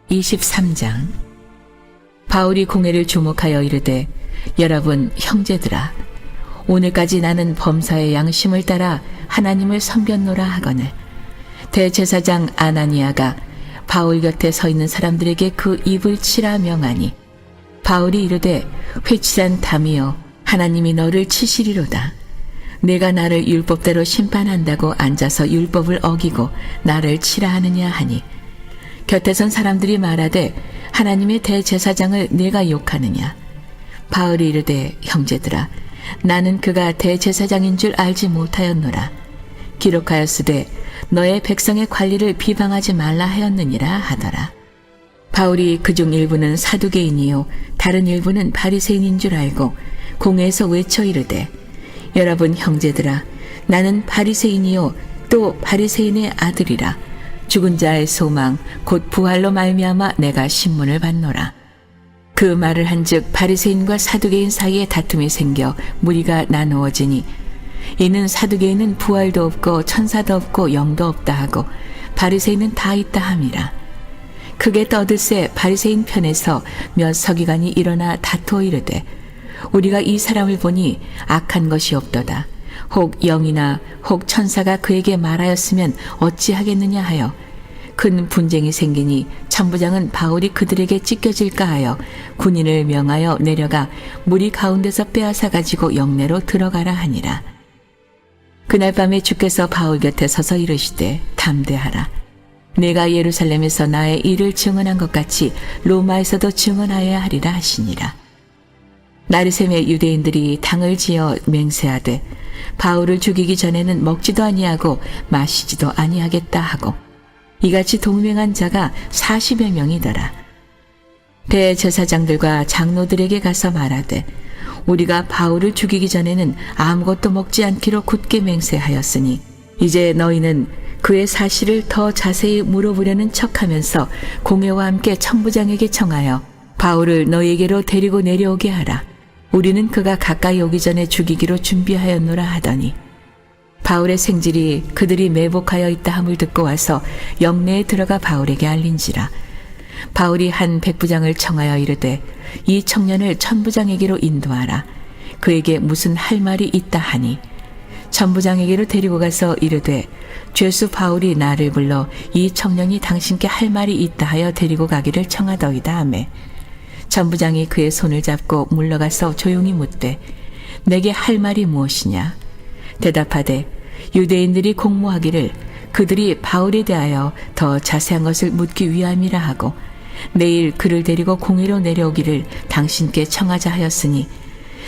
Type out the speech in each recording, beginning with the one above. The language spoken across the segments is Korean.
23장. 바울이 공회를 주목하여 이르되, 여러분 형제들아, 오늘까지 나는 범사의 양심을 따라 하나님을 섬겼노라 하거늘, 대제사장 아나니아가 바울 곁에 서 있는 사람들에게 그 입을 치라 명하니, 바울이 이르되, 회치산 담이여, 하나님이 너를 치시리로다. 내가 나를 율법대로 심판한다고 앉아서 율법을 어기고 나를 치라 하느냐 하니, 곁에 선 사람들이 말하되 하나님의 대제사장을 내가 욕하느냐. 바울이 이르되, 형제들아, 나는 그가 대제사장인 줄 알지 못하였노라. 기록하였으되 너의 백성의 관리를 비방하지 말라 하였느니라 하더라. 바울이 그중 일부는 사두개인이요 다른 일부는 바리새인인 줄 알고 공회에서 외쳐 이르되, 여러분 형제들아, 나는 바리새인이요 또 바리새인의 아들이라. 죽은 자의 소망 곧 부활로 말미암아 내가 신문을 받노라. 그 말을 한즉 바리새인과 사두개인 사이에 다툼이 생겨 무리가 나누어지니, 이는 사두개인은 부활도 없고 천사도 없고 영도 없다 하고 바리새인은 다 있다 함이라. 크게 떠들새 바리새인 편에서 몇 서기관이 일어나 다투어 이르되, 우리가 이 사람을 보니 악한 것이 없도다. 혹 영이나 혹 천사가 그에게 말하였으면 어찌하겠느냐 하여 큰 분쟁이 생기니, 천부장은 바울이 그들에게 찢겨질까 하여 군인을 명하여 내려가 무리 가운데서 빼앗아 가지고 영내로 들어가라 하니라. 그날 밤에 주께서 바울 곁에 서서 이르시되, 담대하라. 내가 예루살렘에서 나의 일을 증언한 것 같이 로마에서도 증언하여야 하리라 하시니라. 나르셈의 유대인들이 당을 지어 맹세하되, 바울을 죽이기 전에는 먹지도 아니하고 마시지도 아니하겠다 하고, 이같이 동맹한 자가 40여 명이더라. 대제사장들과 장로들에게 가서 말하되, 우리가 바울을 죽이기 전에는 아무것도 먹지 않기로 굳게 맹세하였으니, 이제 너희는 그의 사실을 더 자세히 물어보려는 척하면서 공회와 함께 천부장에게 청하여 바울을 너희에게로 데리고 내려오게 하라. 우리는 그가 가까이 오기 전에 죽이기로 준비하였노라 하더니, 바울의 생질이 그들이 매복하여 있다 함을 듣고 와서 영내에 들어가 바울에게 알린지라. 바울이 한 백부장을 청하여 이르되, 이 청년을 천부장에게로 인도하라. 그에게 무슨 할 말이 있다 하니, 천부장에게로 데리고 가서 이르되, 죄수 바울이 나를 불러 이 청년이 당신께 할 말이 있다 하여 데리고 가기를 청하더이다 하매, 천부장이 그의 손을 잡고 물러가서 조용히 묻되, 내게 할 말이 무엇이냐. 대답하되, 유대인들이 공모하기를 그들이 바울에 대하여 더 자세한 것을 묻기 위함이라 하고, 내일 그를 데리고 공회로 내려오기를 당신께 청하자 하였으니,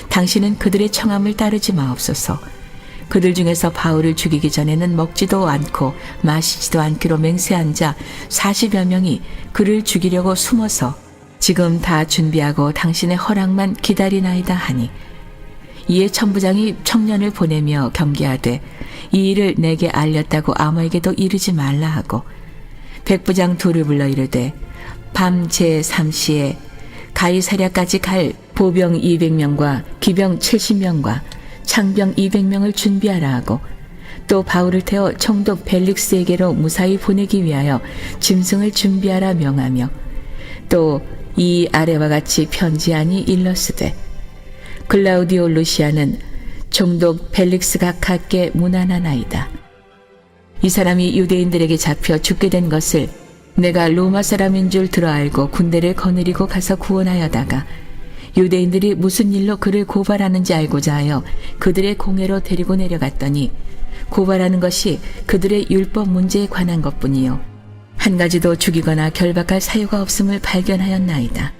당신은 그들의 청함을 따르지 마옵소서. 그들 중에서 바울을 죽이기 전에는 먹지도 않고 마시지도 않기로 맹세한 자 40여 명이 그를 죽이려고 숨어서 지금 다 준비하고 당신의 허락만 기다리나이다 하니, 이에 천부장이 청년을 보내며 경계하되, 이 일을 내게 알렸다고 아무에게도 이르지 말라 하고, 백부장 둘을 불러 이르되, 밤 제3시에 가이사랴까지 갈 보병 200명과 기병 70명과 창병 200명을 준비하라 하고, 또 바울을 태워 총독 벨릭스에게로 무사히 보내기 위하여 짐승을 준비하라 명하며, 또 이 아래와 같이 편지하니 일러스되, 글라우디오 루시아는 총독 벨릭스 각하께 문안하나이다. 이 사람이 유대인들에게 잡혀 죽게 된 것을 내가 로마 사람인 줄 들어 알고 군대를 거느리고 가서 구원하여다가, 유대인들이 무슨 일로 그를 고발하는지 알고자 하여 그들의 공회로 데리고 내려갔더니, 고발하는 것이 그들의 율법 문제에 관한 것뿐이요 한 가지도 죽이거나 결박할 사유가 없음을 발견하였나이다.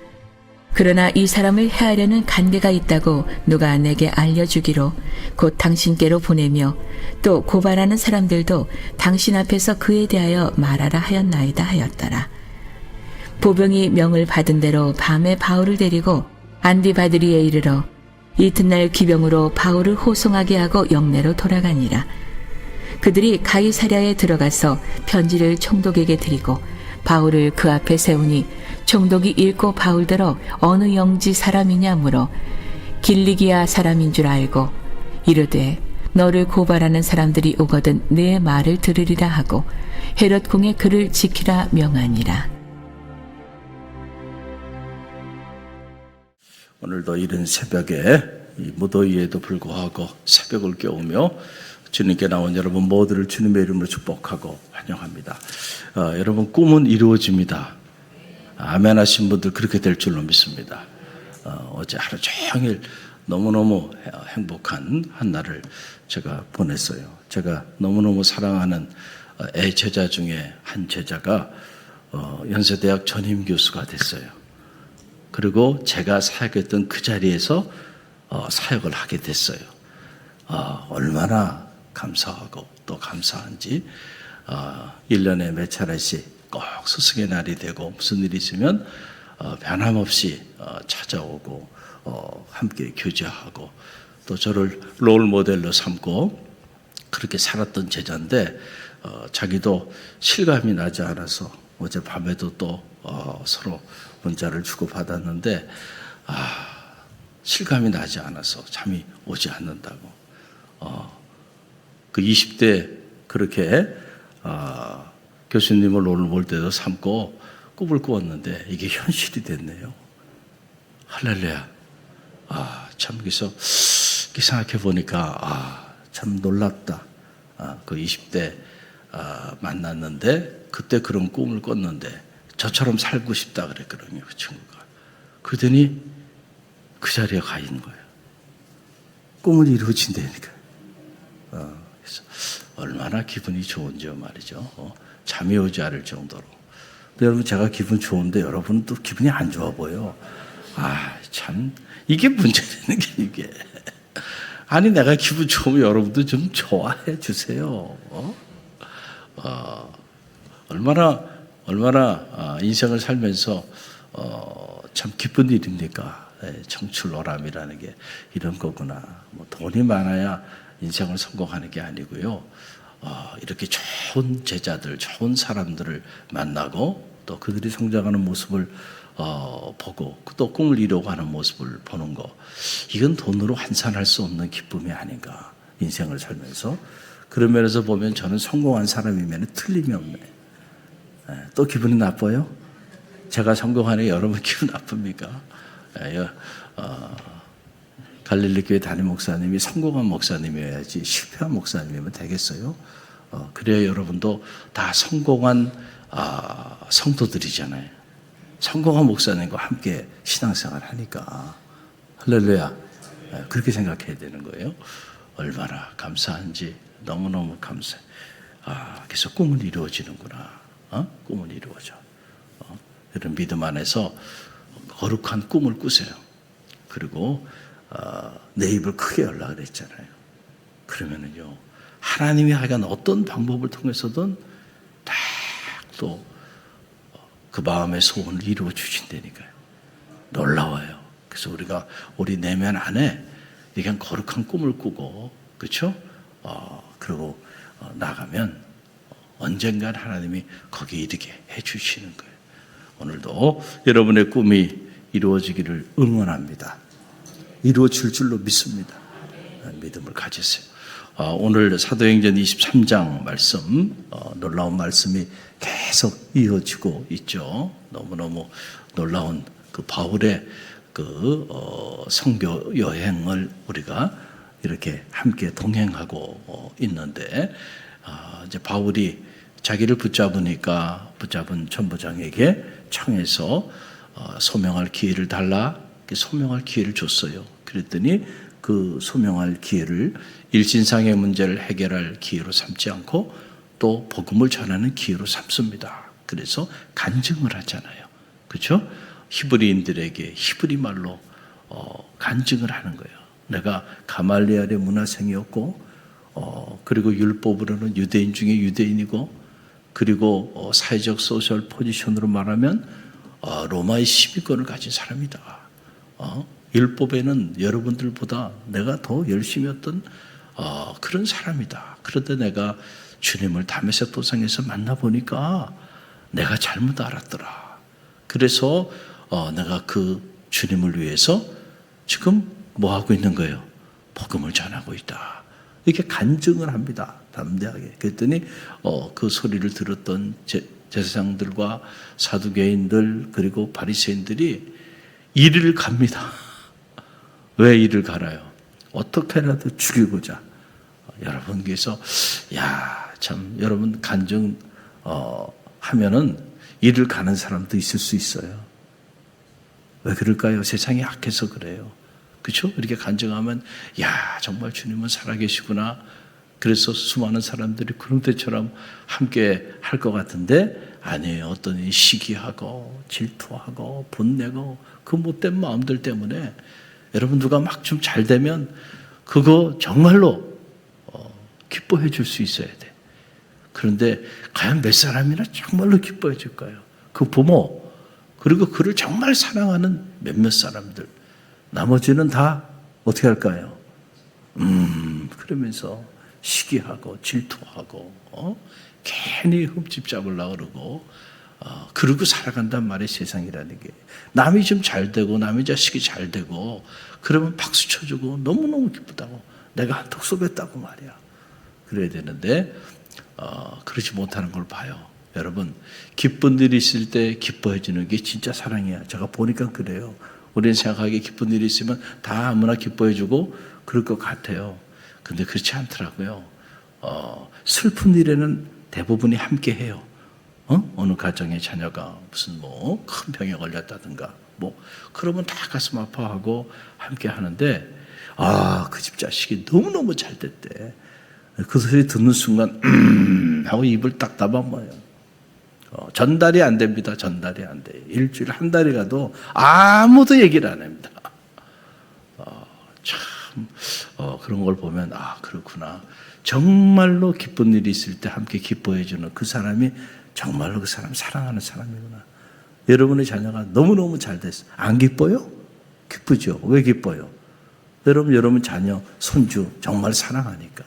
그러나 이 사람을 해하려는 간계가 있다고 누가 내게 알려주기로 곧 당신께로 보내며, 또 고발하는 사람들도 당신 앞에서 그에 대하여 말하라 하였나이다 하였더라. 보병이 명을 받은 대로 밤에 바울을 데리고 안디바드리에 이르러 이튿날 기병으로 바울을 호송하게 하고 영내로 돌아가니라. 그들이 가이사랴에 들어가서 편지를 총독에게 드리고 바울을 그 앞에 세우니, 총독이 읽고 바울더러 어느 영지 사람이냐 물어 길리기아 사람인 줄 알고 이르되, 너를 고발하는 사람들이 오거든 내 말을 들으리라 하고 헤롯 궁에 그를 지키라 명하니라. 오늘도 이른 새벽에 이 무더위에도 불구하고 새벽을 깨우며 주님께 나온 여러분 모두를 주님의 이름으로 축복하고 환영합니다. 여러분 꿈은 이루어집니다. 아멘 하신 분들 그렇게 될 줄로 믿습니다. 어제 하루 종일 너무너무 행복한 한 날을 제가 보냈어요. 제가 너무너무 사랑하는 애 제자 중에 한 제자가 연세대학 전임 교수가 됐어요. 그리고 제가 사역했던 그 자리에서 사역을 하게 됐어요. 얼마나 감사하고 또 감사한지 1년에 몇 차례씩 꼭 스승의 날이 되고 무슨 일이 있으면 변함없이 찾아오고 함께 교제하고 또 저를 롤 모델로 삼고 그렇게 살았던 제자인데 자기도 실감이 나지 않아서 어젯밤에도 또 서로 문자를 주고받았는데 실감이 나지 않아서 잠이 오지 않는다고. 그 20대 그렇게 교수님을 롤 모델로 삼고 꿈을 꾸었는데 이게 현실이 됐네요. 할렐루야. 참 그래서 생각해 보니까 참 놀랍다. 그 20대 만났는데 그때 그런 꿈을 꿨는데 저처럼 살고 싶다 그랬거든요. 그 친구가. 그러더니 그 자리에 가 있는 거예요. 꿈을 이루어진다니까요. 그래서 얼마나 기분이 좋은지요 말이죠. 잠이 오지 않을 정도로. 근데 여러분 제가 기분 좋은데 여러분은 또 기분이 안 좋아 보여. 참 이게 문제라는 게 이게. 아니 내가 기분 좋으면 여러분도 좀 좋아해 주세요. 얼마나 인생을 살면서 참 기쁜 일입니까? 청출오람이라는 게 이런 거구나. 뭐 돈이 많아야 인생을 성공하는 게 아니고요. 이렇게 좋은 제자들, 좋은 사람들을 만나고 또 그들이 성장하는 모습을 보고 또 꿈을 이루고 하는 모습을 보는 거, 이건 돈으로 환산할 수 없는 기쁨이 아닌가. 인생을 살면서 그런 면에서 보면 저는 성공한 사람이면 틀림이 없네. 또 기분이 나빠요? 제가 성공하니 여러분 기분 나쁩니까? 갈릴리 교회 담임 목사님이 성공한 목사님이어야지 실패한 목사님이면 되겠어요? 그래야 여러분도 다 성공한 성도들이잖아요. 성공한 목사님과 함께 신앙생활 하니까 할렐루야. 그렇게 생각해야 되는 거예요. 얼마나 감사한지 너무너무 감사해. 그래서 꿈은 이루어지는구나. 꿈은 이루어져. 이런 믿음 안에서 거룩한 꿈을 꾸세요. 그리고 내 입을 크게 열라 그랬잖아요. 그러면은요, 하나님이 하여간 어떤 방법을 통해서든 딱 또 그 마음의 소원을 이루어 주신다니까요. 놀라워요. 그래서 우리가 우리 내면 안에 그냥 거룩한 꿈을 꾸고, 그렇죠? 그리고 나가면 언젠간 하나님이 거기에 이르게 해주시는 거예요. 오늘도 여러분의 꿈이 이루어지기를 응원합니다. 이루어질 줄로 믿습니다. 믿음을 가지세요. 오늘 사도행전 23장 말씀, 놀라운 말씀이 계속 이어지고 있죠. 너무너무 놀라운 그 바울의 그 선교 여행을 우리가 이렇게 함께 동행하고 있는데, 이제 바울이 자기를 붙잡으니까 붙잡은 천부장에게 청해서 소명할 기회를 달라. 소명할 기회를 줬어요. 그랬더니 그 소명할 기회를 일신상의 문제를 해결할 기회로 삼지 않고 또 복음을 전하는 기회로 삼습니다. 그래서 간증을 하잖아요. 그렇죠? 히브리인들에게 히브리 말로 간증을 하는 거예요. 내가 가말리엘의 문화생이었고 그리고 율법으로는 유대인 중에 유대인이고, 그리고 사회적 소셜 포지션으로 말하면 로마의 시민권을 가진 사람이다. 율법에는 여러분들보다 내가 더 열심히 했던 그런 사람이다. 그런데 내가 주님을 다메섹 도상에서 만나보니까 내가 잘못 알았더라. 그래서 내가 그 주님을 위해서 지금 뭐 하고 있는 거예요? 복음을 전하고 있다. 이렇게 간증을 합니다. 담대하게. 그랬더니 그 소리를 들었던 제사장들과 사두개인들 그리고 바리새인들이 이리를 갑니다. 왜 이를 갈아요? 어떻게라도 죽이고자. 여러분께서 참 여러분 간증 하면은 이를 가는 사람도 있을 수 있어요. 왜 그럴까요? 세상이 악해서 그래요. 그렇죠? 이렇게 간증하면 정말 주님은 살아계시구나. 그래서 수많은 사람들이 구름대처럼 함께 할 것 같은데 아니에요. 어떤 이 시기하고 질투하고 분내고 그 못된 마음들 때문에 여러분 누가 막 좀 잘 되면 그거 정말로 기뻐해 줄 수 있어야 돼. 그런데 과연 몇 사람이나 정말로 기뻐해 줄까요? 그 부모 그리고 그를 정말 사랑하는 몇몇 사람들 나머지는 다 어떻게 할까요? 그러면서 시기하고 질투하고 괜히 흠집 잡으려고 그러고 그러고 살아간단 말이에요. 세상이라는 게 남이 좀 잘 되고 남의 자식이 잘 되고 그러면 박수 쳐주고 너무너무 기쁘다고 내가 한턱 쏘겠다고 말이야. 그래야 되는데 그러지 못하는 걸 봐요. 여러분 기쁜 일이 있을 때 기뻐해 주는 게 진짜 사랑이야. 제가 보니까 그래요. 우리는 생각하기에 기쁜 일이 있으면 다 아무나 기뻐해 주고 그럴 것 같아요. 근데 그렇지 않더라고요. 슬픈 일에는 대부분이 함께 해요. 어느 가정의 자녀가 무슨 큰 병에 걸렸다든가 그러면 다 가슴 아파하고 함께 하는데 그 집 자식이 너무너무 잘 됐대. 그 소리 듣는 순간 하고 입을 딱 닫아봐요. 전달이 안 됩니다. 전달이 안 돼. 일주일 한 달이 가도 아무도 얘기를 안 합니다. 참 그런 걸 보면 그렇구나. 정말로 기쁜 일이 있을 때 함께 기뻐해 주는 그 사람이 정말로 그 사람 사랑하는 사람이구나. 여러분의 자녀가 너무너무 잘 됐어요. 안 기뻐요? 기쁘죠. 왜 기뻐요? 여러분 자녀 손주 정말 사랑하니까.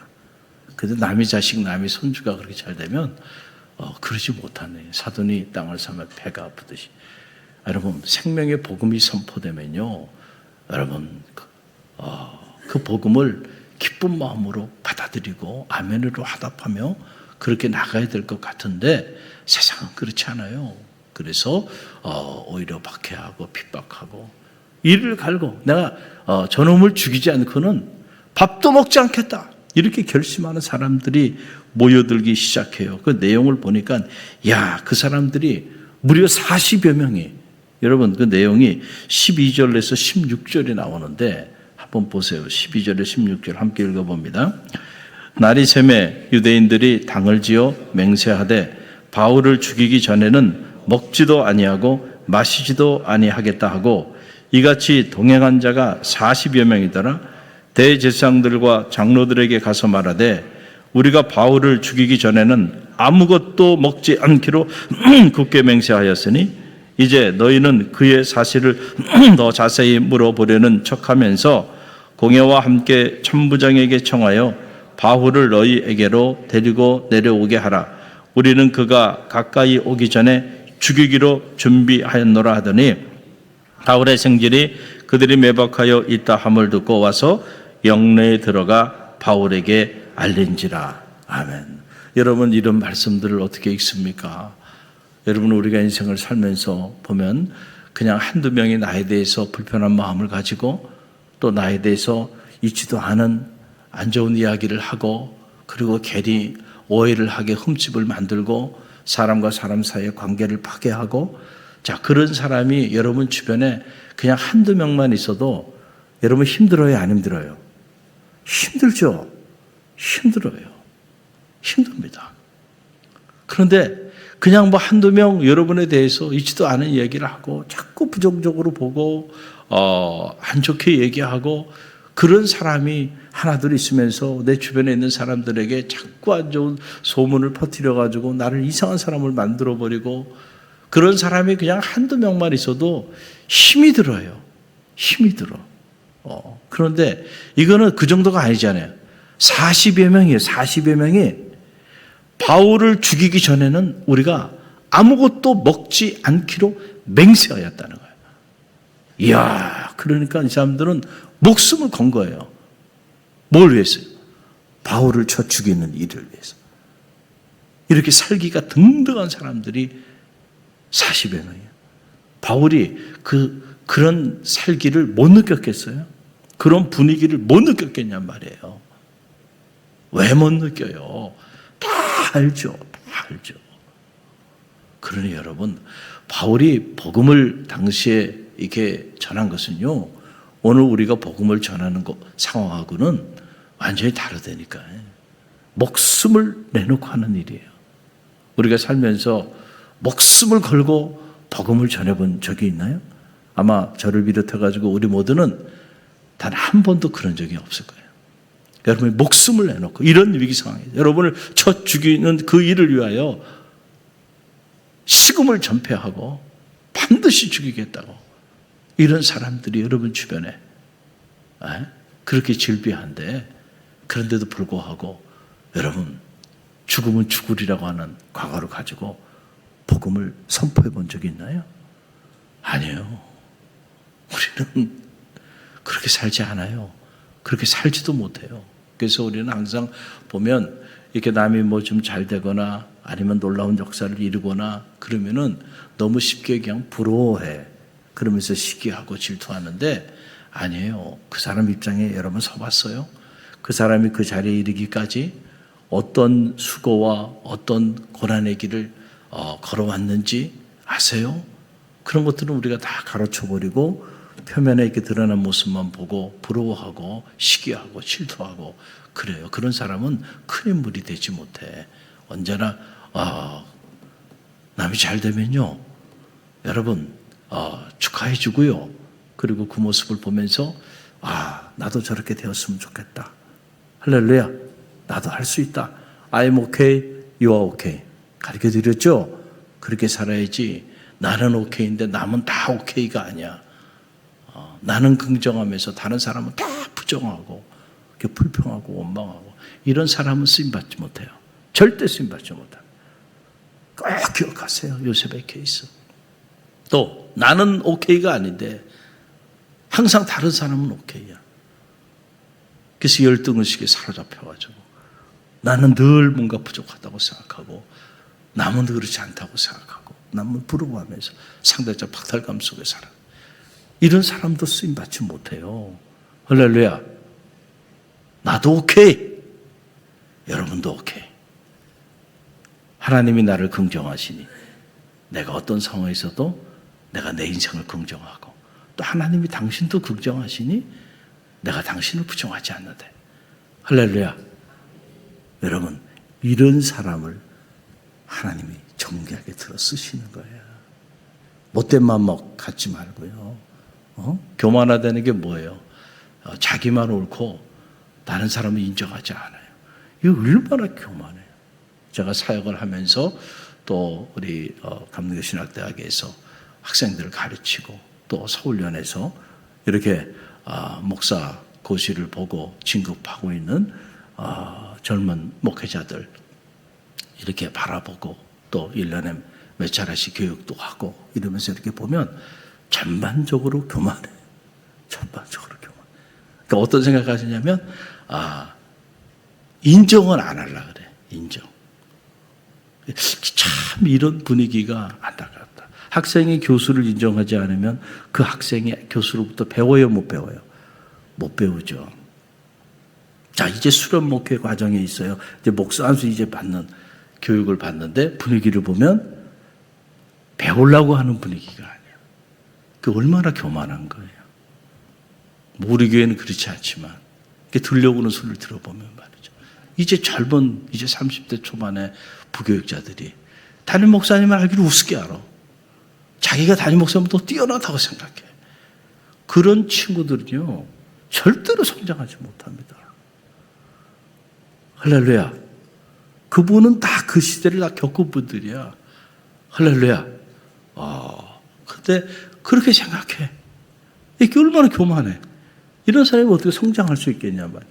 그래도 남의 자식 남의 손주가 그렇게 잘 되면 그러지 못하네. 사돈이 땅을 사면 배가 아프듯이. 여러분 생명의 복음이 선포되면요. 여러분 그 복음을 기쁜 마음으로 받아들이고 아멘으로 화답하며 그렇게 나가야 될 것 같은데 세상은 그렇지 않아요. 그래서 오히려 박해하고 핍박하고 이를 갈고 내가 저놈을 죽이지 않고는 밥도 먹지 않겠다. 이렇게 결심하는 사람들이 모여들기 시작해요. 그 내용을 보니까 그 사람들이 무려 40여 명이 여러분 그 내용이 12절에서 16절이 나오는데 한번 보세요. 12절에 16절 함께 읽어봅니다. 날이 새매 유대인들이 당을 지어 맹세하되 바울을 죽이기 전에는 먹지도 아니하고 마시지도 아니하겠다 하고 이같이 동행한 자가 40여 명이더라. 대제사장들과 장로들에게 가서 말하되 우리가 바울을 죽이기 전에는 아무것도 먹지 않기로 굳게 맹세하였으니 이제 너희는 그의 사실을 더 자세히 물어보려는 척하면서 공회와 함께 천부장에게 청하여 바울을 너희에게로 데리고 내려오게 하라. 우리는 그가 가까이 오기 전에 죽이기로 준비하였노라 하더니 바울의 생질이 그들이 매박하여 있다 함을 듣고 와서 영내에 들어가 바울에게 알린지라. 아멘. 여러분 이런 말씀들을 어떻게 읽습니까? 여러분 우리가 인생을 살면서 보면 그냥 한두 명이 나에 대해서 불편한 마음을 가지고 또 나에 대해서 있지도 않은 안 좋은 이야기를 하고 그리고 괜히 오해를 하게 흠집을 만들고 사람과 사람 사이의 관계를 파괴하고 그런 사람이 여러분 주변에 그냥 한두 명만 있어도 여러분 힘들어요? 안 힘들어요? 힘들죠? 힘들어요. 힘듭니다. 그런데 그냥 한두 명 여러분에 대해서 있지도 않은 얘기를 하고 자꾸 부정적으로 보고 안 좋게 얘기하고 그런 사람이 하나둘 있으면서 내 주변에 있는 사람들에게 자꾸 안 좋은 소문을 퍼뜨려가지고 나를 이상한 사람을 만들어버리고 그런 사람이 그냥 한두 명만 있어도 힘이 들어요. 힘이 들어. 그런데 이거는 그 정도가 아니잖아요. 40여 명이에요. 40여 명이 바울을 죽이기 전에는 우리가 아무것도 먹지 않기로 맹세하였다는 거예요. 이야, 그러니까 이 사람들은 목숨을 건 거예요. 뭘 위해서요? 바울을 쳐 죽이는 일을 위해서. 이렇게 살기가 등등한 사람들이 40여 명이에요. 바울이 그런 살기를 못 느꼈겠어요? 그런 분위기를 못 느꼈겠냔 말이에요. 왜 못 느껴요? 다 알죠. 다 알죠. 그러니 여러분, 바울이 복음을 당시에 이렇게 전한 것은요, 오늘 우리가 복음을 전하는 상황하고는 완전히 다르다니까요. 목숨을 내놓고 하는 일이에요. 우리가 살면서 목숨을 걸고 복음을 전해본 적이 있나요? 아마 저를 비롯해가지고 우리 모두는 단 한 번도 그런 적이 없을 거예요. 여러분이 목숨을 내놓고 이런 위기 상황에 여러분을 쳐 죽이는 그 일을 위하여 식음을 전폐하고 반드시 죽이겠다고 이런 사람들이 여러분 주변에 그렇게 질비한데, 그런데도 불구하고 여러분 죽으면 죽으리라고 하는 과거를 가지고 복음을 선포해 본 적이 있나요? 아니에요. 우리는 그렇게 살지 않아요. 그렇게 살지도 못해요. 그래서 우리는 항상 보면 이렇게 남이 뭐 좀 잘 되거나 아니면 놀라운 역사를 이루거나 그러면은 너무 쉽게 그냥 부러워해. 그러면서 시기하고 질투하는데 아니에요. 그 사람 입장에 여러분 서봤어요? 그 사람이 그 자리에 이르기까지 어떤 수고와 어떤 고난의 길을 걸어왔는지 아세요? 그런 것들은 우리가 다 가로쳐버리고 표면에 이렇게 드러난 모습만 보고 부러워하고 시기하고 질투하고 그래요. 그런 사람은 큰 인물이 되지 못해. 언제나 남이 잘 되면요, 여러분 축하해 주고요. 그리고 그 모습을 보면서 나도 저렇게 되었으면 좋겠다. 할렐루야. 나도 할 수 있다. I'm okay, you are okay. 가르쳐 드렸죠? 그렇게 살아야지. 나는 오케이인데 남은 다 오케이가 아니야. 나는 긍정하면서 다른 사람은 다 부정하고 불평하고 원망하고 이런 사람은 쓰임받지 못해요. 절대 쓰임받지 못합니다. 꼭 기억하세요. 요셉의 케이스. 또 나는 오케이가 아닌데 항상 다른 사람은 오케이야. 그래서 열등의식에 사로잡혀가지고 나는 늘 뭔가 부족하다고 생각하고 남은 그렇지 않다고 생각하고 남은 부러워하면서 상대적 박탈감 속에 살아. 이런 사람도 쓰임받지 못해요. 할렐루야. 나도 오케이. 여러분도 오케이. 하나님이 나를 긍정하시니 내가 어떤 상황에서도 내가 내 인생을 긍정하고 또 하나님이 당신도 긍정하시니 내가 당신을 부정하지 않는데. 할렐루야. 여러분, 이런 사람을 하나님이 정결하게 들어 쓰시는 거예요. 못된 마음 갖지 말고요. 교만하다는 게 뭐예요? 자기만 옳고 다른 사람을 인정하지 않아요. 이거 얼마나 교만해요. 제가 사역을 하면서 또 우리 감리교신학대학에서 학생들을 가르치고 또 서울연에서 이렇게 목사 고시를 보고 진급하고 있는 젊은 목회자들 이렇게 바라보고 또 1년에 몇 차례씩 교육도 하고 이러면서 이렇게 보면 전반적으로 교만해. 전반적으로 교만. 그러니까 어떤 생각하시냐면 인정은 안 하려고 그래. 인정. 참 이런 분위기가 안타깝다. 학생이 교수를 인정하지 않으면 그 학생이 교수로부터 배워요, 못 배워요? 못 배우죠. 자, 이제 수련 목회 과정에 있어요. 이제 목사 안수 이제 받는 교육을 받는데 분위기를 보면 배우려고 하는 분위기가 아니야. 그 얼마나 교만한 거예요. 우리 교회는 그렇지 않지만 들려오는 소리를 들어보면 말이죠. 이제 젊은 이제 30대 초반의 부교육자들이 담임 목사님을 알기로 우습게 알아. 자기가 담임 목사님은 더 뛰어나다고 생각해. 그런 친구들은요 절대로 성장하지 못합니다. 할렐루야. 그분은 다 그 시대를 다 겪은 분들이야. 할렐루야. 근데 그렇게 생각해. 이게 얼마나 교만해. 이런 사람이 어떻게 성장할 수 있겠냐 말이야.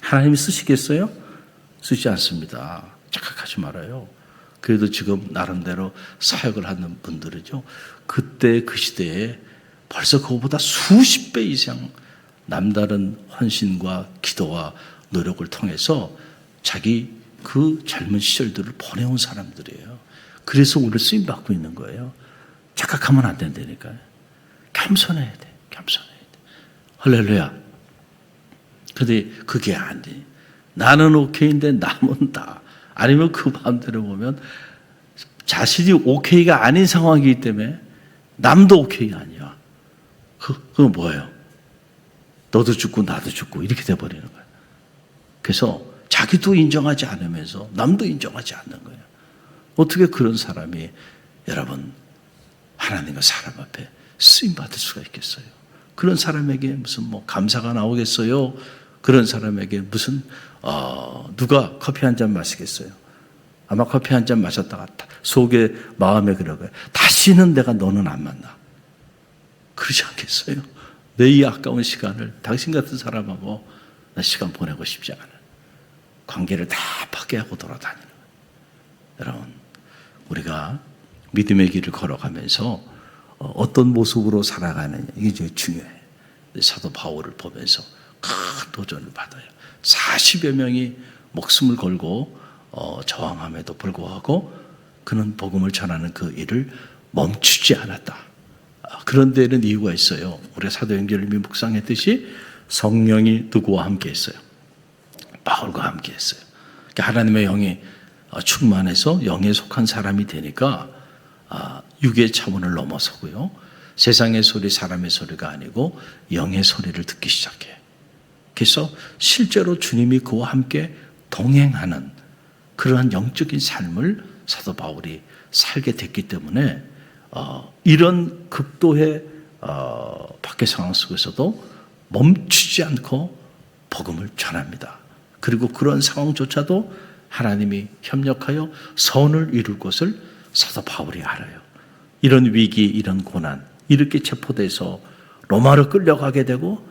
하나님이 쓰시겠어요? 쓰지 않습니다. 착각하지 말아요. 그래도 지금 나름대로 사역을 하는 분들이죠. 그때 그 시대에 벌써 그거보다 수십 배 이상 남다른 헌신과 기도와 노력을 통해서 자기 그 젊은 시절들을 보내온 사람들이에요. 그래서 오늘 쓰임받고 있는 거예요. 착각하면 안 된다니까요. 겸손해야 돼. 겸손해야 돼. 할렐루야. 근데 그게 아니. 나는 오케이인데 남은 다. 아니면 그 마음대로 보면 자신이 오케이가 아닌 상황이기 때문에 남도 오케이 아니야. 그건 뭐예요? 너도 죽고 나도 죽고 이렇게 돼버리는 거예요. 그래서 자기도 인정하지 않으면서 남도 인정하지 않는 거예요. 어떻게 그런 사람이 여러분 하나님과 사람 앞에 쓰임받을 수가 있겠어요? 그런 사람에게 무슨 뭐 감사가 나오겠어요? 그런 사람에게 무슨 누가 커피 한 잔 마시겠어요? 아마 커피 한 잔 마셨다가 속에 마음에 그러고요. 다시는 내가 너는 안 만나. 그러지 않겠어요? 내 이 아까운 시간을 당신 같은 사람하고 나 시간 보내고 싶지 않아요. 관계를 다 파괴하고 돌아다니는 거예요. 여러분, 우리가 믿음의 길을 걸어가면서 어떤 모습으로 살아가느냐 이게 제일 중요해요. 사도 바울을 보면서 큰 도전을 받아요. 40여 명이 목숨을 걸고 저항함에도 불구하고 그는 복음을 전하는 그 일을 멈추지 않았다. 그런 데는 이유가 있어요. 우리 사도행전을 묵상했듯이 성령이 누구와 함께 했어요? 바울과 함께 했어요. 그러니까 하나님의 영이 충만해서 영에 속한 사람이 되니까 육의 차원을 넘어서고요. 세상의 소리, 사람의 소리가 아니고 영의 소리를 듣기 시작해요. 그래서 실제로 주님이 그와 함께 동행하는 그러한 영적인 삶을 사도 바울이 살게 됐기 때문에 이런 극도의 박해 상황 속에서도 멈추지 않고 복음을 전합니다. 그리고 그런 상황조차도 하나님이 협력하여 선을 이룰 것을 사도 바울이 알아요. 이런 위기, 이런 고난, 이렇게 체포돼서 로마로 끌려가게 되고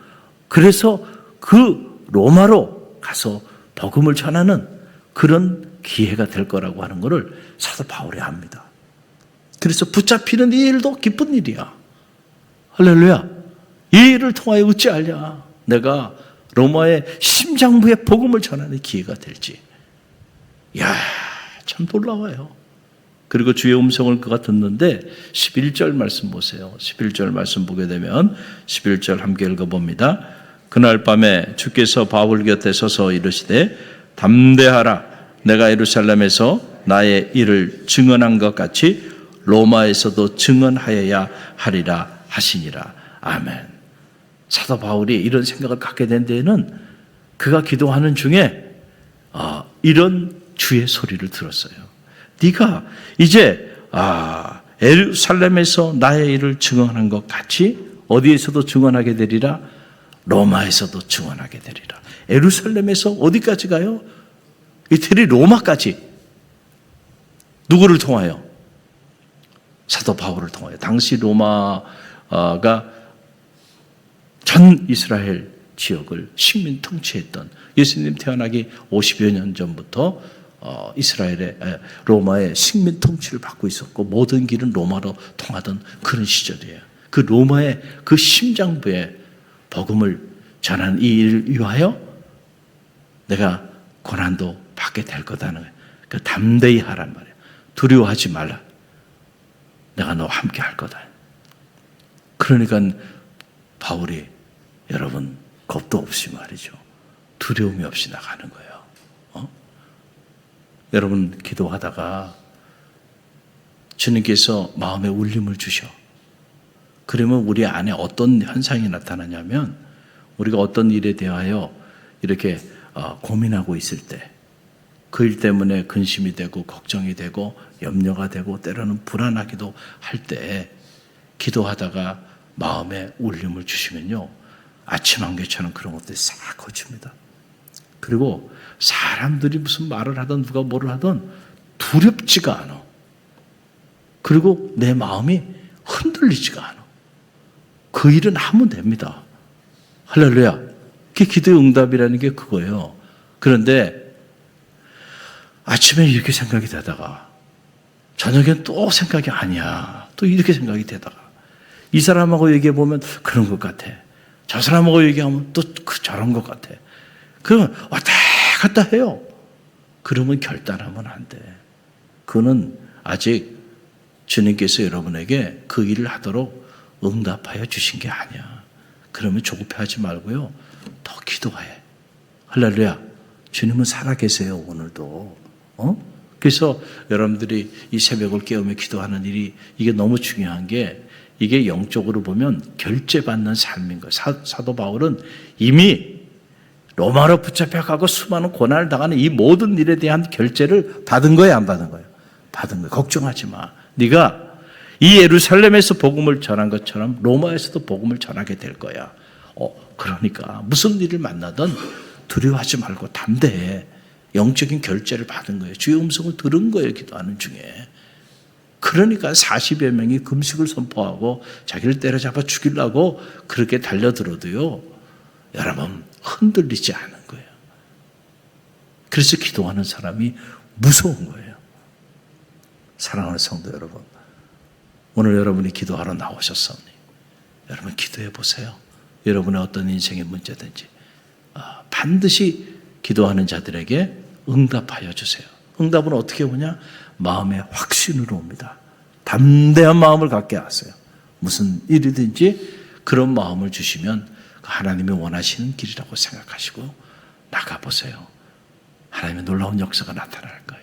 그래서 그 로마로 가서 복음을 전하는 그런 기회가 될 거라고 하는 것을 사도 바울이 압니다. 그래서 붙잡히는 이 일도 기쁜 일이야. 할렐루야. 이 일을 통하여 어찌하랴 내가 로마의 심장부에 복음을 전하는 기회가 될지. 이야, 참 놀라워요. 그리고 주의 음성을 그가 듣는데 11절 말씀 보세요. 11절 말씀 보게 되면 11절 함께 읽어봅니다. 그날 밤에 주께서 바울 곁에 서서 이르시되 담대하라. 내가 예루살렘에서 나의 일을 증언한 것 같이 로마에서도 증언하여야 하리라 하시니라. 아멘. 사도 바울이 이런 생각을 갖게 된 데에는 그가 기도하는 중에 이런 주의 소리를 들었어요. 네가 이제 예루살렘에서 나의 일을 증언한 것 같이 어디에서도 증언하게 되리라. 로마에서도 증언하게 되리라. 예루살렘에서 어디까지 가요? 이태리 로마까지. 누구를 통하여? 사도 바울을 통하여. 당시 로마가 전 이스라엘 지역을 식민 통치했던, 예수님 태어나기 50여 년 전부터 이스라엘의 로마의 식민 통치를 받고 있었고 모든 길은 로마로 통하던 그런 시절이에요. 그 로마의 그 심장부에 복음을 전하는 이 일을 위하여 내가 고난도 받게 될 거다는 거예요. 그 담대히 하란 말이에요. 두려워하지 말라. 내가 너와 함께 할 거다. 그러니까 바울이 여러분 겁도 없이 말이죠. 두려움이 없이 나가는 거예요. 여러분 기도하다가 주님께서 마음에 울림을 주셔. 그러면 우리 안에 어떤 현상이 나타나냐면 우리가 어떤 일에 대하여 이렇게 고민하고 있을 때 그 일 때문에 근심이 되고 걱정이 되고 염려가 되고 때로는 불안하기도 할 때 기도하다가 마음에 울림을 주시면요. 아침 안개처럼 그런 것들이 싹 거칩니다. 그리고 사람들이 무슨 말을 하든 누가 뭐를 하든 두렵지가 않아. 그리고 내 마음이 흔들리지가 않아. 그 일은 하면 됩니다. 할렐루야. 그게 기도의 응답이라는 게 그거예요. 그런데 아침에 이렇게 생각이 되다가 저녁엔 또 생각이 아니야. 또 이렇게 생각이 되다가 이 사람하고 얘기해 보면 그런 것 같아. 저 사람하고 얘기하면 또 저런 것 같아. 그러면 왔다 갔다 해요. 그러면 결단하면 안 돼. 그거는 아직 주님께서 여러분에게 그 일을 하도록 응답하여 주신 게 아니야. 그러면 조급해하지 말고요. 더 기도해. 할렐루야. 주님은 살아계세요, 오늘도. 그래서 여러분들이 이 새벽을 깨우며 기도하는 일이 이게 너무 중요한 게 이게 영적으로 보면 결제받는 삶인 거예요. 사도 바울은 이미 로마로 붙잡혀가고 수많은 고난을 당하는 이 모든 일에 대한 결제를 받은 거예요, 안 받은 거예요? 받은 거예요. 걱정하지 마. 네가 이 예루살렘에서 복음을 전한 것처럼 로마에서도 복음을 전하게 될 거야. 그러니까 무슨 일을 만나든 두려워하지 말고 담대해. 영적인 결제를 받은 거예요. 주의 음성을 들은 거예요, 기도하는 중에. 그러니까 40여 명이 금식을 선포하고 자기를 때려잡아 죽이려고 그렇게 달려들어도요, 여러분 흔들리지 않은 거예요. 그래서 기도하는 사람이 무서운 거예요. 사랑하는 성도 여러분, 오늘 여러분이 기도하러 나오셨습니? 여러분 기도해 보세요. 여러분의 어떤 인생의 문제든지 반드시 기도하는 자들에게 응답하여 주세요. 응답은 어떻게 오냐? 마음의 확신으로 옵니다. 담대한 마음을 갖게 하세요. 무슨 일이든지 그런 마음을 주시면 하나님이 원하시는 길이라고 생각하시고 나가보세요. 하나님의 놀라운 역사가 나타날 거예요.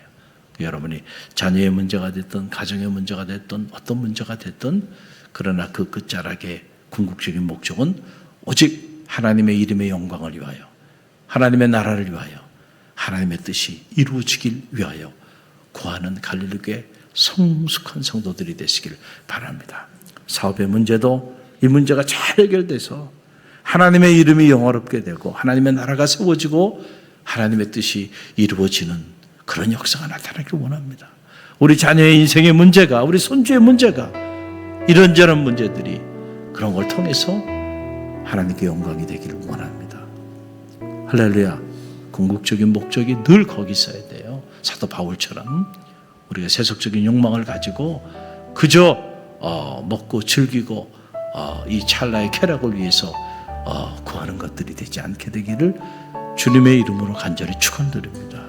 여러분이 자녀의 문제가 됐든 가정의 문제가 됐든 어떤 문제가 됐든 그러나 그 끝자락의 궁극적인 목적은 오직 하나님의 이름의 영광을 위하여 하나님의 나라를 위하여 하나님의 뜻이 이루어지길 위하여 구하는 갈릴리교의 성숙한 성도들이 되시길 바랍니다. 사업의 문제도 이 문제가 잘 해결돼서 하나님의 이름이 영화롭게 되고 하나님의 나라가 세워지고 하나님의 뜻이 이루어지는 그런 역사가 나타나길 원합니다. 우리 자녀의 인생의 문제가, 우리 손주의 문제가, 이런저런 문제들이 그런 걸 통해서 하나님께 영광이 되기를 원합니다. 할렐루야. 궁극적인 목적이 늘 거기 있어야 돼요. 사도 바울처럼 우리가 세속적인 욕망을 가지고 그저 먹고 즐기고 이 찰나의 쾌락을 위해서 구하는 것들이 되지 않게 되기를 주님의 이름으로 간절히 축원드립니다.